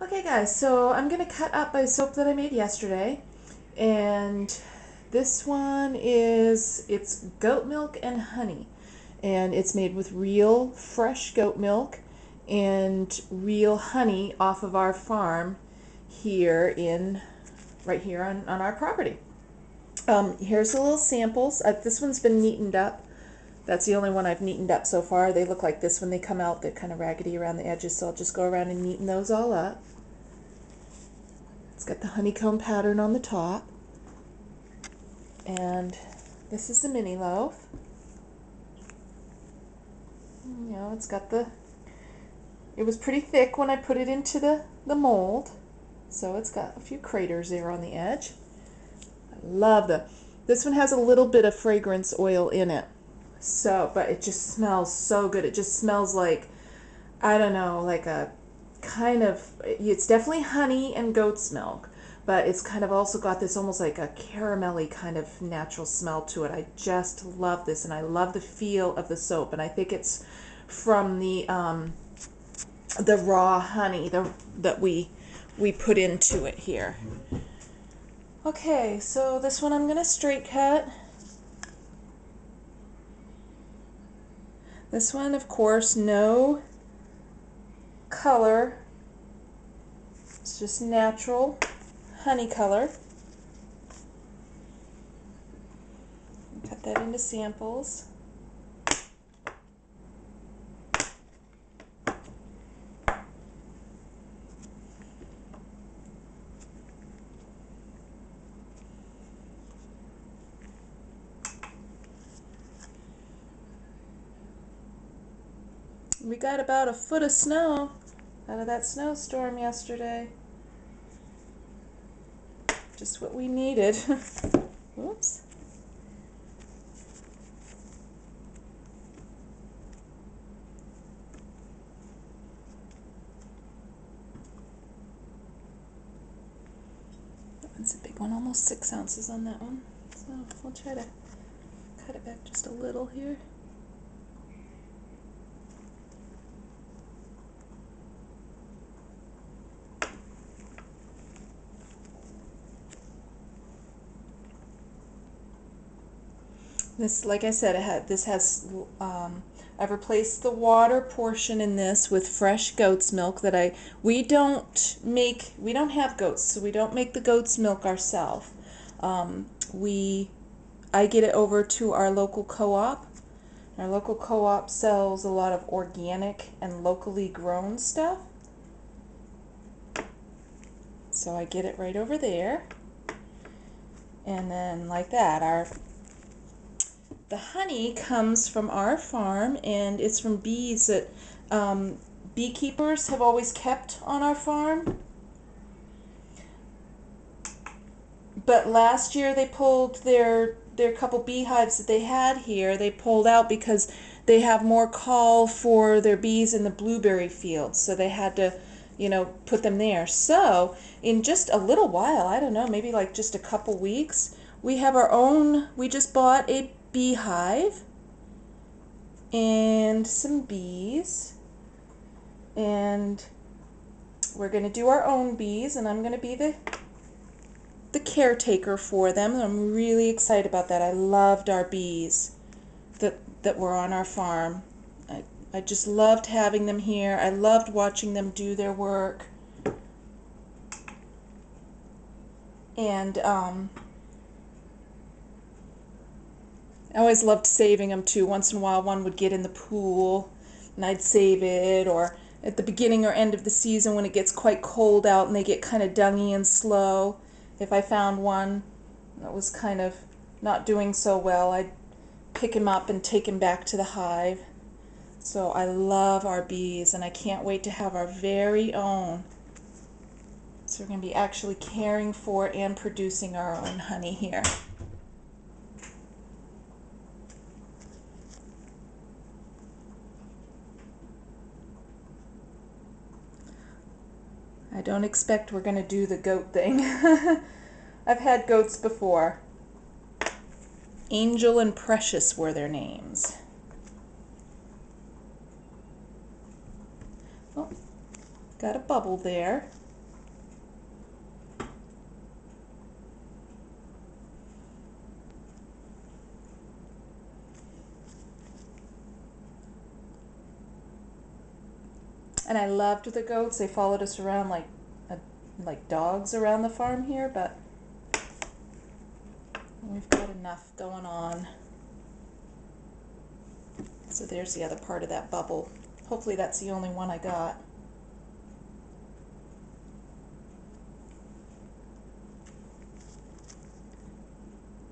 Okay guys, so I'm going to cut up my soap that I made yesterday, and this one it's goat milk and honey, and it's made with real fresh goat milk and real honey off of our farm here right here on our property. Here's the little samples. This one's been neatened up. That's the only one I've neatened up so far. They look like this when they come out. They're kind of raggedy around the edges, so I'll just go around and neaten those all up. It's got the honeycomb pattern on the top. And this is the mini loaf. You know, it was pretty thick when I put it into the mold. So it's got a few craters there on the edge. I love this one has a little bit of fragrance oil in it. So, but it just smells so good. It just smells like, I don't know, like a kind of, it's definitely honey and goat's milk, but it's kind of also got this almost like a caramelly kind of natural smell to it. I just love this, and I love the feel of the soap, and I think it's from the raw honey that we put into it here. Okay, so this one I'm going to straight cut. This one, of course, no color. It's just natural honey color. Cut that into samples. We got about a foot of snow out of that snowstorm yesterday. Just what we needed. Oops. That one's a big one, almost 6 ounces on that one. So we'll try to cut it back just a little here. This, like I said, I've replaced the water portion in this with fresh goat's milk that we don't have goats, so we don't make the goat's milk ourselves. I get it over to our local co-op. Our local co-op sells a lot of organic and locally grown stuff. So I get it right over there. And then like that, the honey comes from our farm, and it's from bees that beekeepers have always kept on our farm. But last year they pulled their couple beehives that they had here. They pulled out because they have more call for their bees in the blueberry fields, so they had to, put them there. So in just a little while, I don't know, maybe like just a couple weeks, we have our own. We just bought a beehive and some bees, and we're going to do our own bees, and I'm going to be the caretaker for them. I'm really excited about that. I loved our bees that were on our farm. I just loved having them here. I loved watching them do their work. And I always loved saving them too. Once in a while one would get in the pool and I'd save it, or at the beginning or end of the season when it gets quite cold out and they get kind of dungy and slow. If I found one that was kind of not doing so well, I'd pick him up and take him back to the hive. So I love our bees, and I can't wait to have our very own. So we're going to be actually caring for and producing our own honey here. I don't expect we're going to do the goat thing. I've had goats before. Angel and Precious were their names. Oh, got a bubble there. And I loved the goats. They followed us around like dogs around the farm here, but we've got enough going on. So there's the other part of that bubble. Hopefully that's the only one I got.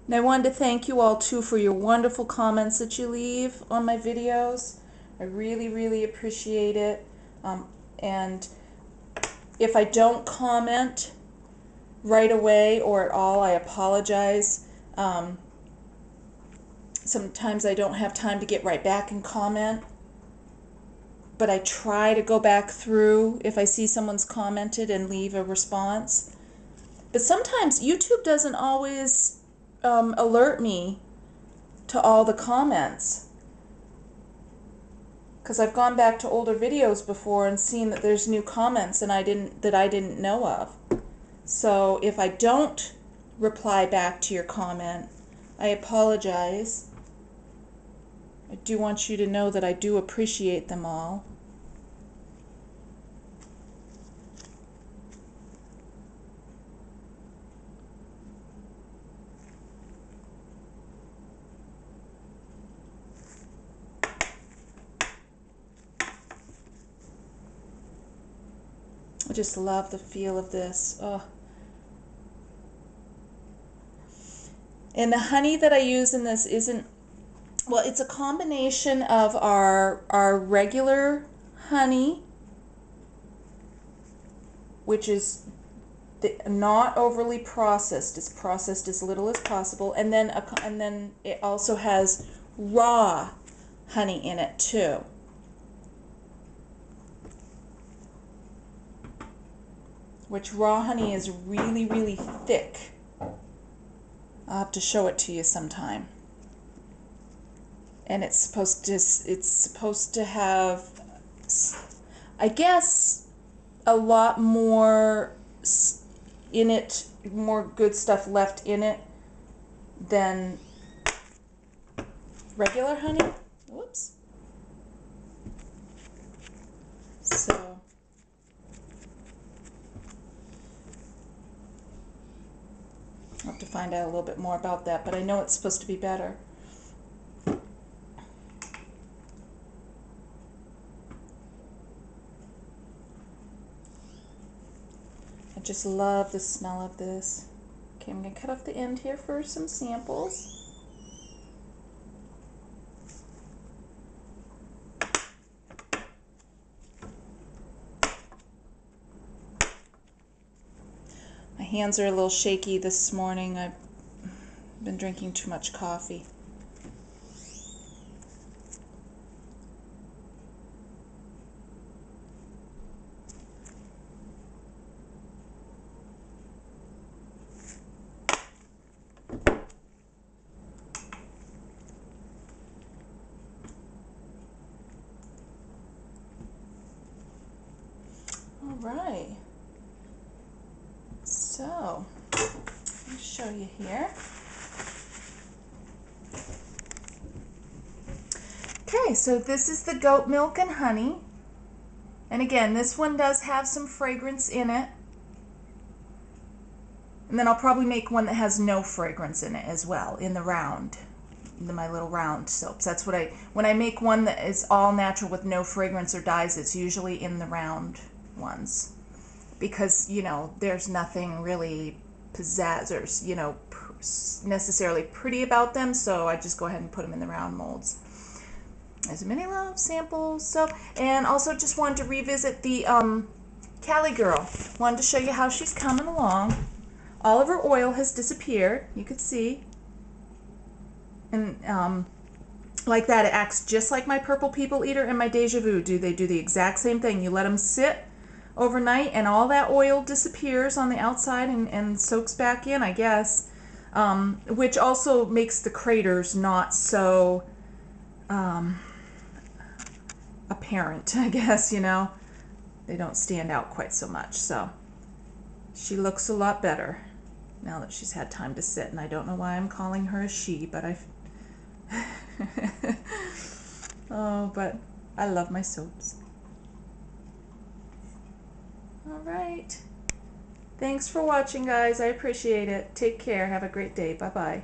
And I wanted to thank you all too for your wonderful comments that you leave on my videos. I really, really appreciate it. And if I don't comment right away or at all, I apologize. Sometimes I don't have time to get right back and comment, but I try to go back through if I see someone's commented and leave a response. But sometimes YouTube doesn't always alert me to all the comments, because I've gone back to older videos before and seen that there's new comments and I didn't know of. So if I don't reply back to your comment, I apologize. I do want you to know that I do appreciate them all. I just love the feel of this. Oh. And the honey that I use in this isn't, well, it's a combination of our regular honey, which is not overly processed. It's processed as little as possible, and then it also has raw honey in it too. Which raw honey is really, really thick. I'll have to show it to you sometime. And it's supposed to have, I guess, a lot more in it, more good stuff left in it than regular honey. Whoops. So I'll have to find out a little bit more about that, but I know it's supposed to be better. I just love the smell of this. Okay, I'm going to cut off the end here for some samples. My hands are a little shaky this morning. I've been drinking too much coffee. All right. So, let me show you here. Okay, so this is the goat milk and honey. And again, this one does have some fragrance in it. And then I'll probably make one that has no fragrance in it as well, in the round, my little round soaps. That's what when I make one that is all natural with no fragrance or dyes, it's usually in the round ones. Because, you know, there's nothing really pizzazz or, you know, necessarily pretty about them, so I just go ahead and put them in the round molds. There's a mini love samples. So, and also just wanted to revisit the Cali girl. Wanted to show you how she's coming along. All of her oil has disappeared, you could see. And like that, it acts just like my Purple People Eater and my Deja Vu do. They do the exact same thing. You let them sit overnight and all that oil disappears on the outside and soaks back in, I guess. Which also makes the craters not so apparent, I guess, you know. They don't stand out quite so much. So she looks a lot better now that she's had time to sit. And I don't know why I'm calling her a she, but oh, but I love my soaps. All right. Thanks for watching, guys. I appreciate it. Take care. Have a great day. Bye-bye.